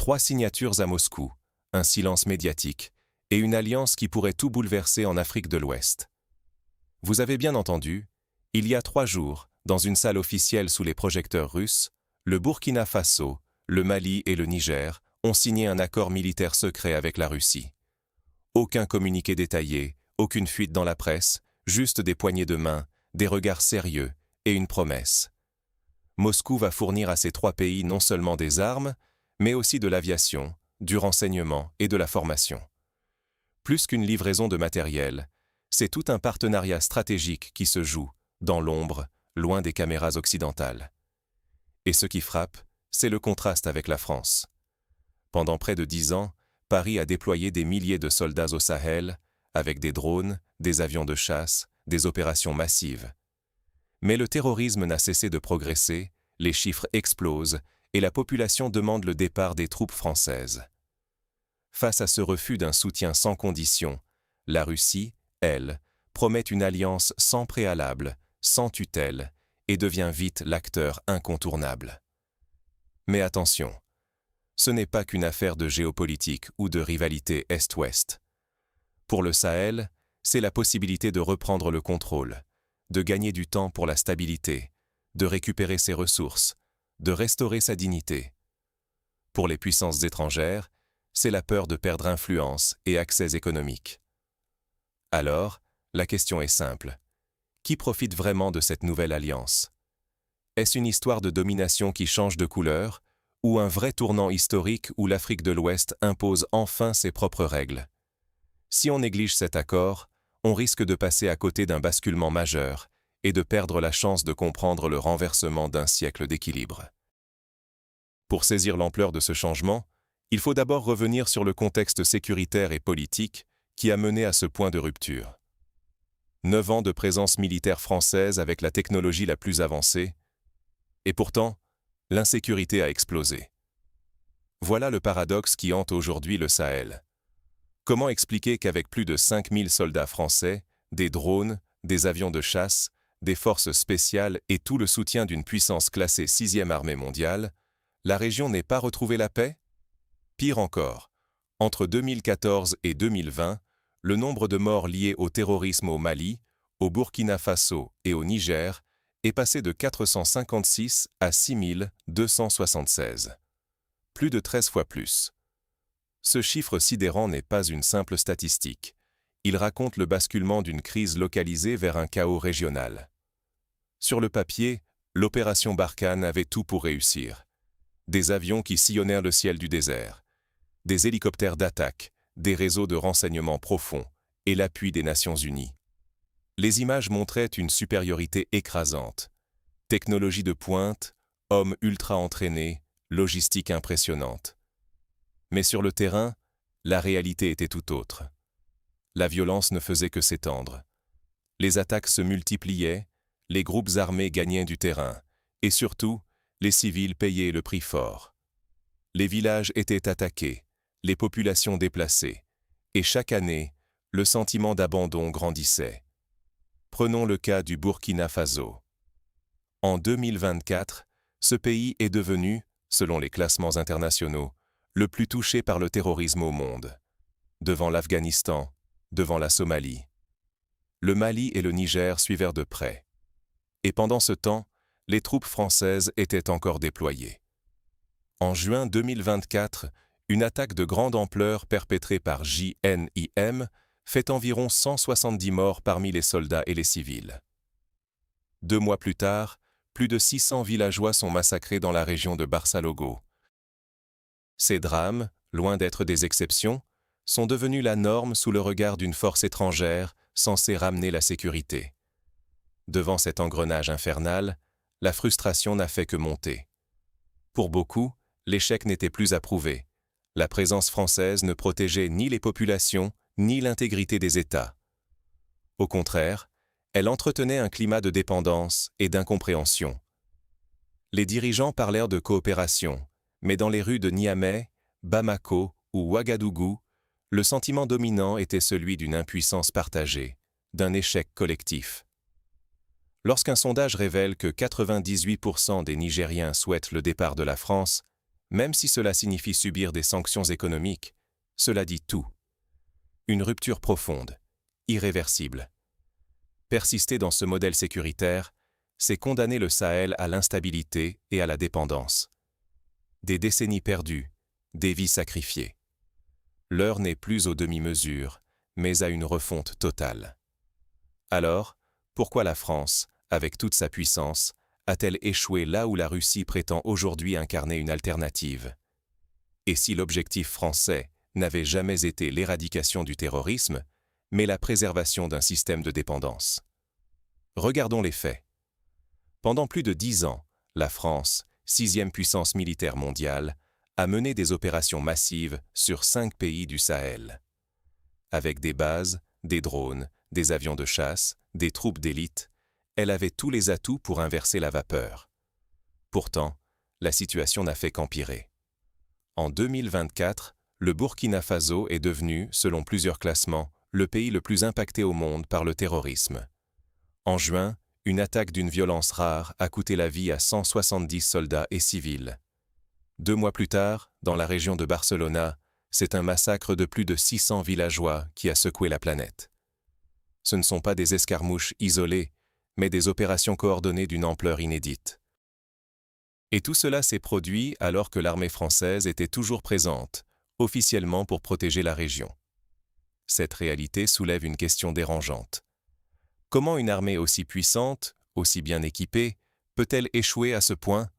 3 signatures à Moscou, un silence médiatique, et une alliance qui pourrait tout bouleverser en Afrique de l'Ouest. Vous avez bien entendu, il y a 3 jours, dans une salle officielle sous les projecteurs russes, le Burkina Faso, le Mali et le Niger ont signé un accord militaire secret avec la Russie. Aucun communiqué détaillé, aucune fuite dans la presse, juste des poignées de main, des regards sérieux et une promesse. Moscou va fournir à ces 3 pays non seulement des armes, mais aussi de l'aviation, du renseignement et de la formation. Plus qu'une livraison de matériel, c'est tout un partenariat stratégique qui se joue, dans l'ombre, loin des caméras occidentales. Et ce qui frappe, c'est le contraste avec la France. Pendant près de 10 ans, Paris a déployé des milliers de soldats au Sahel, avec des drones, des avions de chasse, des opérations massives. Mais le terrorisme n'a cessé de progresser, les chiffres explosent et la population demande le départ des troupes françaises. Face à ce refus d'un soutien sans condition, la Russie, elle, promet une alliance sans préalable, sans tutelle, et devient vite l'acteur incontournable. Mais attention, ce n'est pas qu'une affaire de géopolitique ou de rivalité Est-Ouest. Pour le Sahel, c'est la possibilité de reprendre le contrôle, de gagner du temps pour la stabilité, de récupérer ses ressources, de restaurer sa dignité. Pour les puissances étrangères, c'est la peur de perdre influence et accès économiques. Alors, la question est simple. Qui profite vraiment de cette nouvelle alliance? Est-ce une histoire de domination qui change de couleur, ou un vrai tournant historique où l'Afrique de l'Ouest impose enfin ses propres règles? Si on néglige cet accord, on risque de passer à côté d'un basculement majeur et de perdre la chance de comprendre le renversement d'un siècle d'équilibre. Pour saisir l'ampleur de ce changement, il faut d'abord revenir sur le contexte sécuritaire et politique qui a mené à ce point de rupture. 9 ans de présence militaire française avec la technologie la plus avancée, et pourtant, l'insécurité a explosé. Voilà le paradoxe qui hante aujourd'hui le Sahel. Comment expliquer qu'avec plus de 5000 soldats français, des drones, des avions de chasse, des forces spéciales et tout le soutien d'une puissance classée 6e armée mondiale, la région n'ait pas retrouvé la paix? Pire encore, entre 2014 et 2020, le nombre de morts liés au terrorisme au Mali, au Burkina Faso et au Niger est passé de 456 à 6276. Plus de 13 fois plus. Ce chiffre sidérant n'est pas une simple statistique. Il raconte le basculement d'une crise localisée vers un chaos régional. Sur le papier, l'opération Barkhane avait tout pour réussir. Des avions qui sillonnèrent le ciel du désert, des hélicoptères d'attaque, des réseaux de renseignement profonds et l'appui des Nations Unies. Les images montraient une supériorité écrasante. Technologie de pointe, hommes ultra entraînés, logistique impressionnante. Mais sur le terrain, la réalité était tout autre. La violence ne faisait que s'étendre. Les attaques se multipliaient, les groupes armés gagnaient du terrain, et surtout, les civils payaient le prix fort. Les villages étaient attaqués, les populations déplacées, et chaque année, le sentiment d'abandon grandissait. Prenons le cas du Burkina Faso. En 2024, ce pays est devenu, selon les classements internationaux, le plus touché par le terrorisme au monde, devant l'Afghanistan, devant la Somalie. Le Mali et le Niger suivèrent de près. Et pendant ce temps, les troupes françaises étaient encore déployées. En juin 2024, une attaque de grande ampleur perpétrée par JNIM fait environ 170 morts parmi les soldats et les civils. 2 mois plus tard, plus de 600 villageois sont massacrés dans la région de Barça-Logo. Ces drames, loin d'être des exceptions, sont devenus la norme sous le regard d'une force étrangère censée ramener la sécurité. Devant cet engrenage infernal, la frustration n'a fait que monter. Pour beaucoup, l'échec n'était plus à prouver. La présence française ne protégeait ni les populations, ni l'intégrité des États. Au contraire, elle entretenait un climat de dépendance et d'incompréhension. Les dirigeants parlèrent de coopération, mais dans les rues de Niamey, Bamako ou Ouagadougou, le sentiment dominant était celui d'une impuissance partagée, d'un échec collectif. Lorsqu'un sondage révèle que 98% des Nigériens souhaitent le départ de la France, Même si cela signifie subir des sanctions économiques, cela dit tout. Une rupture profonde, irréversible. Persister dans ce modèle sécuritaire, c'est condamner le Sahel à l'instabilité et à la dépendance. Des décennies perdues, des vies sacrifiées. L'heure n'est plus aux demi-mesures, mais à une refonte totale. Alors, pourquoi la France, avec toute sa puissance, a-t-elle échoué là où la Russie prétend aujourd'hui incarner une alternative? Et si l'objectif français n'avait jamais été l'éradication du terrorisme, mais la préservation d'un système de dépendance? Regardons les faits. Pendant plus de 10 ans, la France, 6e puissance militaire mondiale, a mené des opérations massives sur 5 pays du Sahel. Avec des bases, des drones, des avions de chasse, des troupes d'élite, elle avait tous les atouts pour inverser la vapeur. Pourtant, la situation n'a fait qu'empirer. En 2024, le Burkina Faso est devenu, selon plusieurs classements, le pays le plus impacté au monde par le terrorisme. En juin, une attaque d'une violence rare a coûté la vie à 170 soldats et civils. 2 mois plus tard, dans la région de Barcelona, c'est un massacre de plus de 600 villageois qui a secoué la planète. Ce ne sont pas des escarmouches isolées, mais des opérations coordonnées d'une ampleur inédite. Et tout cela s'est produit alors que l'armée française était toujours présente, officiellement pour protéger la région. Cette réalité soulève une question dérangeante. Comment une armée aussi puissante, aussi bien équipée, peut-elle échouer à ce point?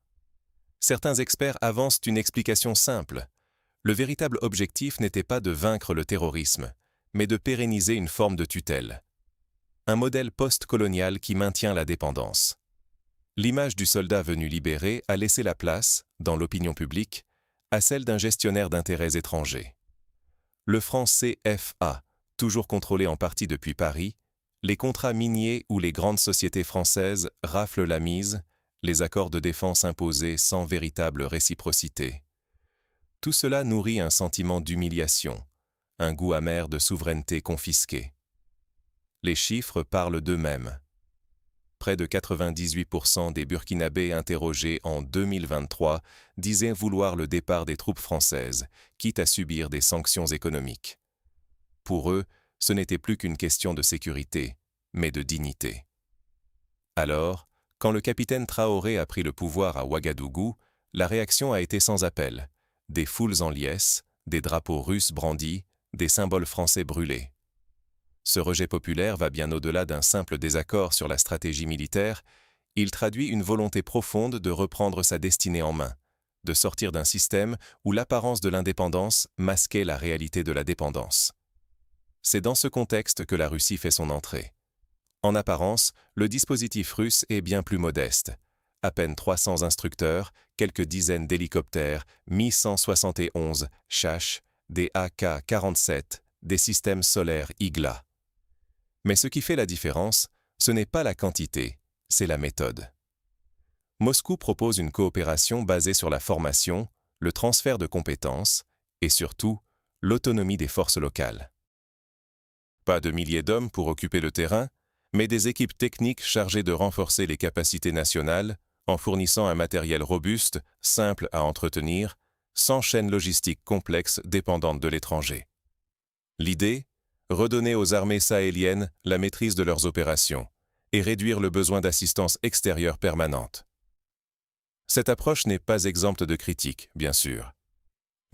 Certains experts avancent une explication simple. Le véritable objectif n'était pas de vaincre le terrorisme, mais de pérenniser une forme de tutelle. Un modèle post-colonial qui maintient la dépendance. L'image du soldat venu libérer a laissé la place, dans l'opinion publique, à celle d'un gestionnaire d'intérêts étrangers. Le franc CFA, toujours contrôlé en partie depuis Paris, les contrats miniers où les grandes sociétés françaises raflent la mise, les accords de défense imposés sans véritable réciprocité. Tout cela nourrit un sentiment d'humiliation, un goût amer de souveraineté confisquée. Les chiffres parlent d'eux-mêmes. Près de 98% des Burkinabés interrogés en 2023 disaient vouloir le départ des troupes françaises, quitte à subir des sanctions économiques. Pour eux, ce n'était plus qu'une question de sécurité, mais de dignité. Alors, quand le capitaine Traoré a pris le pouvoir à Ouagadougou, la réaction a été sans appel. Des foules en liesse, des drapeaux russes brandis, des symboles français brûlés. Ce rejet populaire va bien au-delà d'un simple désaccord sur la stratégie militaire, il traduit une volonté profonde de reprendre sa destinée en main, de sortir d'un système où l'apparence de l'indépendance masquait la réalité de la dépendance. C'est dans ce contexte que la Russie fait son entrée. En apparence, le dispositif russe est bien plus modeste. À peine 300 instructeurs, quelques dizaines d'hélicoptères, Mi-171, Chash, des AK-47, des systèmes solaires Igla. Mais ce qui fait la différence, ce n'est pas la quantité, c'est la méthode. Moscou propose une coopération basée sur la formation, le transfert de compétences et surtout, l'autonomie des forces locales. Pas de milliers d'hommes pour occuper le terrain, mais des équipes techniques chargées de renforcer les capacités nationales en fournissant un matériel robuste, simple à entretenir, sans chaîne logistique complexe dépendante de l'étranger. L'idée ? Redonner aux armées sahéliennes la maîtrise de leurs opérations et réduire le besoin d'assistance extérieure permanente. Cette approche n'est pas exempte de critiques, bien sûr.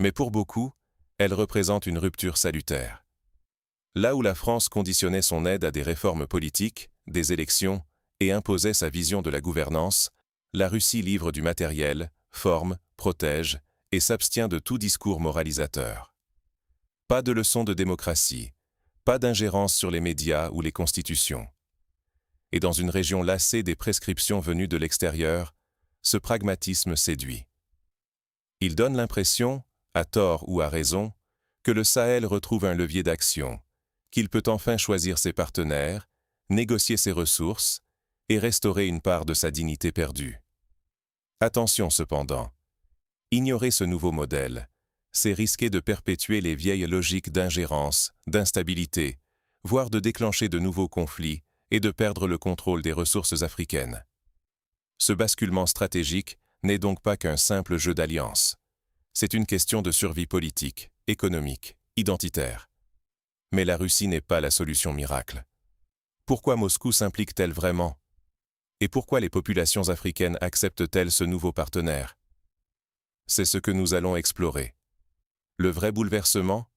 Mais pour beaucoup, elle représente une rupture salutaire. Là où la France conditionnait son aide à des réformes politiques, des élections et imposait sa vision de la gouvernance, la Russie livre du matériel, forme, protège et s'abstient de tout discours moralisateur. Pas de leçons de démocratie, pas d'ingérence sur les médias ou les constitutions. Et dans une région lassée des prescriptions venues de l'extérieur, ce pragmatisme séduit. Il donne l'impression, à tort ou à raison, que le Sahel retrouve un levier d'action, qu'il peut enfin choisir ses partenaires, négocier ses ressources et restaurer une part de sa dignité perdue. Attention cependant, ignorer ce nouveau modèle, c'est risquer de perpétuer les vieilles logiques d'ingérence, d'instabilité, voire de déclencher de nouveaux conflits et de perdre le contrôle des ressources africaines. Ce basculement stratégique n'est donc pas qu'un simple jeu d'alliance. C'est une question de survie politique, économique, identitaire. Mais la Russie n'est pas la solution miracle. Pourquoi Moscou s'implique-t-elle vraiment? Et pourquoi les populations africaines acceptent-elles ce nouveau partenaire? C'est ce que nous allons explorer. Le vrai bouleversement?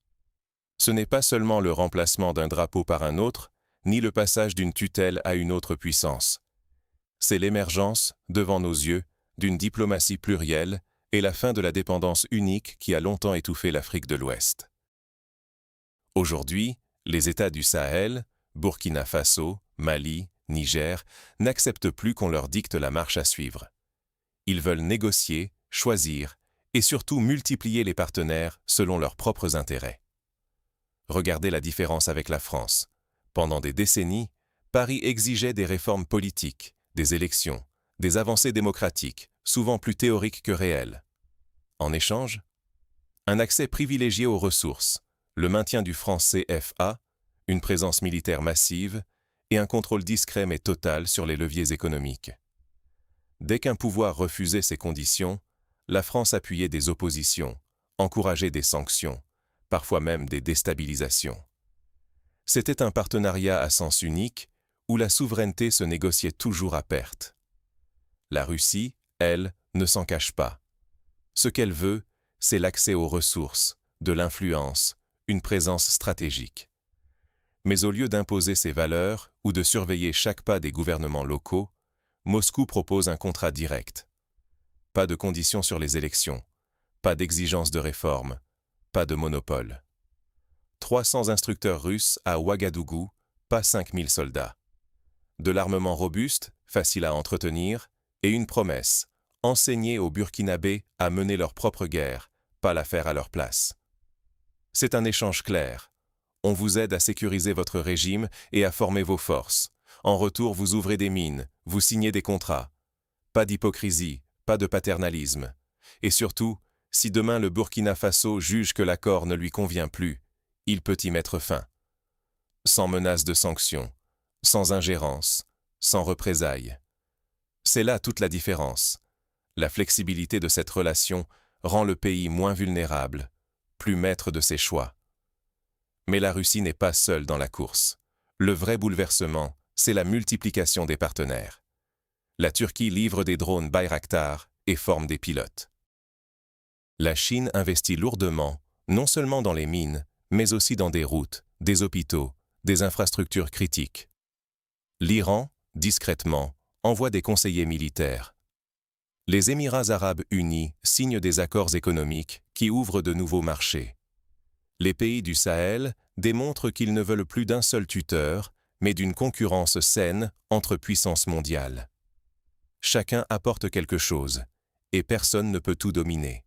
Ce n'est pas seulement le remplacement d'un drapeau par un autre, ni le passage d'une tutelle à une autre puissance. C'est l'émergence, devant nos yeux, d'une diplomatie plurielle et la fin de la dépendance unique qui a longtemps étouffé l'Afrique de l'Ouest. Aujourd'hui, les États du Sahel, Burkina Faso, Mali, Niger, n'acceptent plus qu'on leur dicte la marche à suivre. Ils veulent négocier, choisir et surtout multiplier les partenaires selon leurs propres intérêts. Regardez la différence avec la France. Pendant des décennies, Paris exigeait des réformes politiques, des élections, des avancées démocratiques, souvent plus théoriques que réelles. En échange, un accès privilégié aux ressources, le maintien du franc CFA, une présence militaire massive et un contrôle discret mais total sur les leviers économiques. Dès qu'un pouvoir refusait ces conditions, la France appuyait des oppositions, encourageait des sanctions, parfois même des déstabilisations. C'était un partenariat à sens unique où la souveraineté se négociait toujours à perte. La Russie, elle, ne s'en cache pas. Ce qu'elle veut, c'est l'accès aux ressources, de l'influence, une présence stratégique. Mais au lieu d'imposer ses valeurs ou de surveiller chaque pas des gouvernements locaux, Moscou propose un contrat direct. Pas de conditions sur les élections, pas d'exigence de réforme, pas de monopole. 300 instructeurs russes à Ouagadougou, pas 5000 soldats. De l'armement robuste, facile à entretenir, et une promesse, enseigner aux Burkinabés à mener leur propre guerre, pas la faire à leur place. C'est un échange clair. On vous aide à sécuriser votre régime et à former vos forces. En retour, vous ouvrez des mines, vous signez des contrats. Pas d'hypocrisie, pas de paternalisme. Et surtout, si demain le Burkina Faso juge que l'accord ne lui convient plus, il peut y mettre fin. Sans menace de sanctions, sans ingérence, sans représailles. C'est là toute la différence. La flexibilité de cette relation rend le pays moins vulnérable, plus maître de ses choix. Mais la Russie n'est pas seule dans la course. Le vrai bouleversement, c'est la multiplication des partenaires. La Turquie livre des drones Bayraktar et forme des pilotes. La Chine investit lourdement, non seulement dans les mines, mais aussi dans des routes, des hôpitaux, des infrastructures critiques. L'Iran, discrètement, envoie des conseillers militaires. Les Émirats arabes unis signent des accords économiques qui ouvrent de nouveaux marchés. Les pays du Sahel démontrent qu'ils ne veulent plus d'un seul tuteur, mais d'une concurrence saine entre puissances mondiales. Chacun apporte quelque chose, et personne ne peut tout dominer.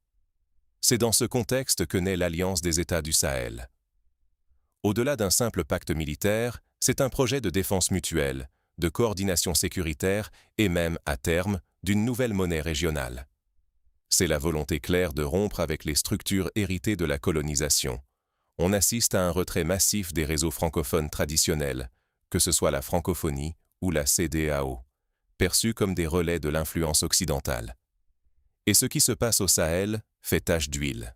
C'est dans ce contexte que naît l'Alliance des États du Sahel. Au-delà d'un simple pacte militaire, c'est un projet de défense mutuelle, de coordination sécuritaire et même, à terme, d'une nouvelle monnaie régionale. C'est la volonté claire de rompre avec les structures héritées de la colonisation. On assiste à un retrait massif des réseaux francophones traditionnels, que ce soit la francophonie ou la CEDEAO, perçus comme des relais de l'influence occidentale. Et ce qui se passe au Sahel fait tache d'huile.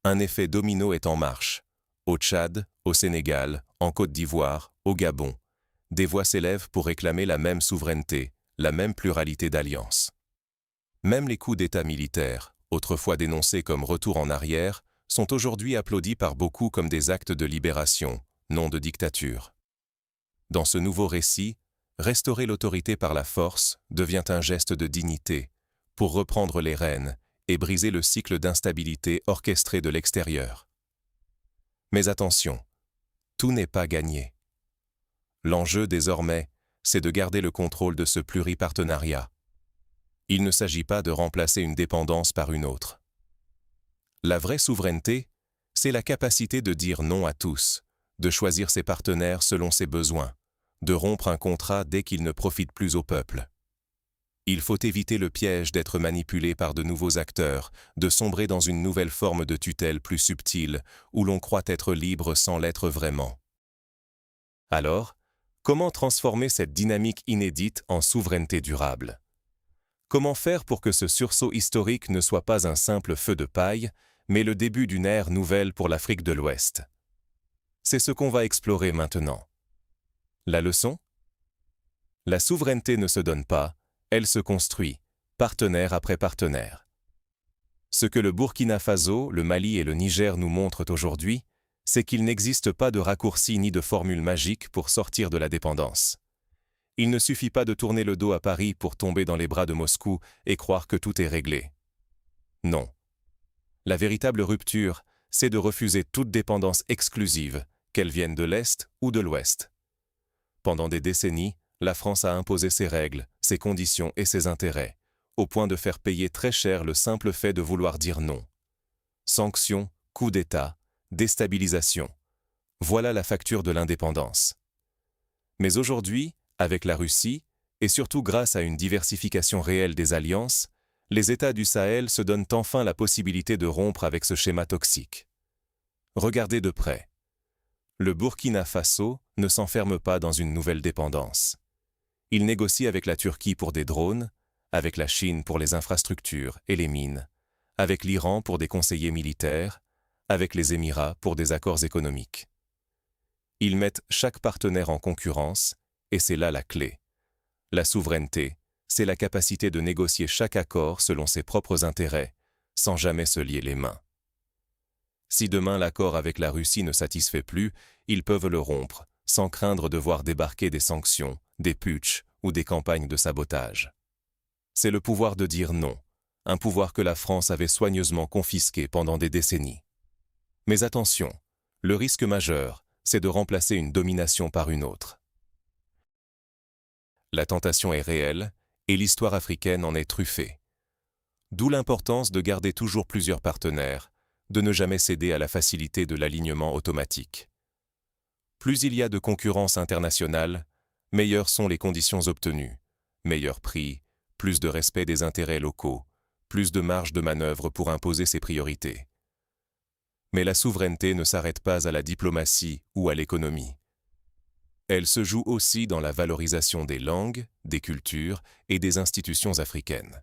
Un effet domino est en marche. Au Tchad, au Sénégal, en Côte d'Ivoire, au Gabon, des voix s'élèvent pour réclamer la même souveraineté, la même pluralité d'alliances. Même les coups d'État militaires, autrefois dénoncés comme retour en arrière, sont aujourd'hui applaudis par beaucoup comme des actes de libération, non de dictature. Dans ce nouveau récit, restaurer l'autorité par la force devient un geste de dignité, pour reprendre les rênes et briser le cycle d'instabilité orchestré de l'extérieur. Mais attention, tout n'est pas gagné. L'enjeu désormais, c'est de garder le contrôle de ce pluripartenariat. Il ne s'agit pas de remplacer une dépendance par une autre. La vraie souveraineté, c'est la capacité de dire non à tous, de choisir ses partenaires selon ses besoins, de rompre un contrat dès qu'il ne profite plus au peuple. Il faut éviter le piège d'être manipulé par de nouveaux acteurs, de sombrer dans une nouvelle forme de tutelle plus subtile, où l'on croit être libre sans l'être vraiment. Alors, comment transformer cette dynamique inédite en souveraineté durable? Comment faire pour que ce sursaut historique ne soit pas un simple feu de paille, mais le début d'une ère nouvelle pour l'Afrique de l'Ouest? C'est ce qu'on va explorer maintenant. La leçon? La souveraineté ne se donne pas, elle se construit, partenaire après partenaire. Ce que le Burkina Faso, le Mali et le Niger nous montrent aujourd'hui, c'est qu'il n'existe pas de raccourci ni de formule magique pour sortir de la dépendance. Il ne suffit pas de tourner le dos à Paris pour tomber dans les bras de Moscou et croire que tout est réglé. Non. La véritable rupture, c'est de refuser toute dépendance exclusive, qu'elle vienne de l'Est ou de l'Ouest. Pendant des décennies, la France a imposé ses règles, ses conditions et ses intérêts, au point de faire payer très cher le simple fait de vouloir dire non. Sanctions, coup d'État, déstabilisation. Voilà la facture de l'indépendance. Mais aujourd'hui, avec la Russie, et surtout grâce à une diversification réelle des alliances, les États du Sahel se donnent enfin la possibilité de rompre avec ce schéma toxique. Regardez de près. Le Burkina Faso ne s'enferme pas dans une nouvelle dépendance. Il négocie avec la Turquie pour des drones, avec la Chine pour les infrastructures et les mines, avec l'Iran pour des conseillers militaires, avec les Émirats pour des accords économiques. Ils mettent chaque partenaire en concurrence, et c'est là la clé. La souveraineté, c'est la capacité de négocier chaque accord selon ses propres intérêts, sans jamais se lier les mains. Si demain l'accord avec la Russie ne satisfait plus, ils peuvent le rompre, sans craindre de voir débarquer des sanctions, des putschs ou des campagnes de sabotage. C'est le pouvoir de dire non, un pouvoir que la France avait soigneusement confisqué pendant des décennies. Mais attention, le risque majeur, c'est de remplacer une domination par une autre. La tentation est réelle, et l'histoire africaine en est truffée. D'où l'importance de garder toujours plusieurs partenaires, de ne jamais céder à la facilité de l'alignement automatique. Plus il y a de concurrence internationale, meilleures sont les conditions obtenues, meilleur prix, plus de respect des intérêts locaux, plus de marge de manœuvre pour imposer ses priorités. Mais la souveraineté ne s'arrête pas à la diplomatie ou à l'économie. Elle se joue aussi dans la valorisation des langues, des cultures et des institutions africaines.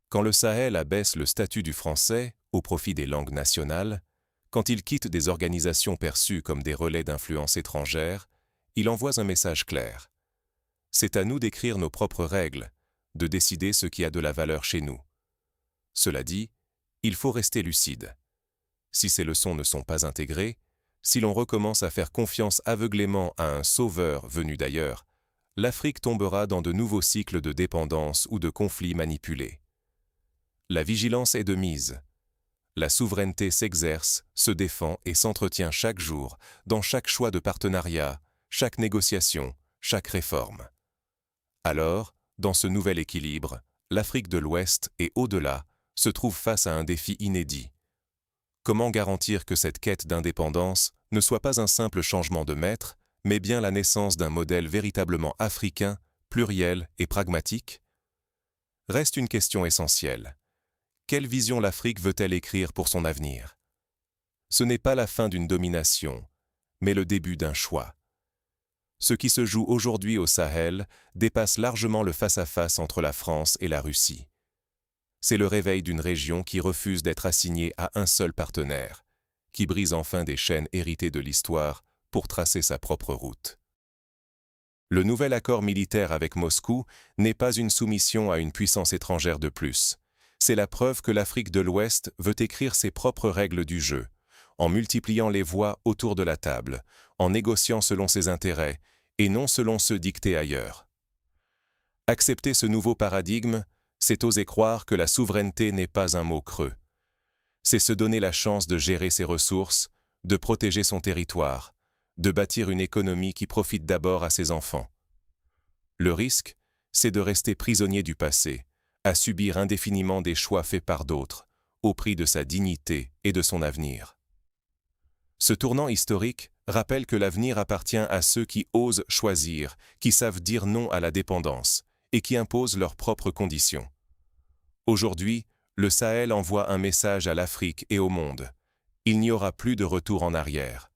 Quand le Sahel abaisse le statut du français au profit des langues nationales, quand il quitte des organisations perçues comme des relais d'influence étrangère, il envoie un message clair. C'est à nous d'écrire nos propres règles, de décider ce qui a de la valeur chez nous. Cela dit, il faut rester lucide. Si ces leçons ne sont pas intégrées, si l'on recommence à faire confiance aveuglément à un sauveur venu d'ailleurs, l'Afrique tombera dans de nouveaux cycles de dépendance ou de conflits manipulés. La vigilance est de mise. La souveraineté s'exerce, se défend et s'entretient chaque jour, dans chaque choix de partenariat, chaque négociation, chaque réforme. Alors, dans ce nouvel équilibre, l'Afrique de l'Ouest et au-delà se trouve face à un défi inédit. Comment garantir que cette quête d'indépendance ne soit pas un simple changement de maître, mais bien la naissance d'un modèle véritablement africain, pluriel et pragmatique? Reste une question essentielle. Quelle vision l'Afrique veut-elle écrire pour son avenir? Ce n'est pas la fin d'une domination, mais le début d'un choix. Ce qui se joue aujourd'hui au Sahel dépasse largement le face-à-face entre la France et la Russie. C'est le réveil d'une région qui refuse d'être assignée à un seul partenaire, qui brise enfin des chaînes héritées de l'histoire pour tracer sa propre route. Le nouvel accord militaire avec Moscou n'est pas une soumission à une puissance étrangère de plus. C'est la preuve que l'Afrique de l'Ouest veut écrire ses propres règles du jeu, en multipliant les voix autour de la table, en négociant selon ses intérêts et non selon ceux dictés ailleurs. Accepter ce nouveau paradigme, c'est oser croire que la souveraineté n'est pas un mot creux. C'est se donner la chance de gérer ses ressources, de protéger son territoire, de bâtir une économie qui profite d'abord à ses enfants. Le risque, c'est de rester prisonnier du passé, à subir indéfiniment des choix faits par d'autres, au prix de sa dignité et de son avenir. Ce tournant historique rappelle que l'avenir appartient à ceux qui osent choisir, qui savent dire non à la dépendance et qui imposent leurs propres conditions. Aujourd'hui, le Sahel envoie un message à l'Afrique et au monde. Il n'y aura plus de retour en arrière.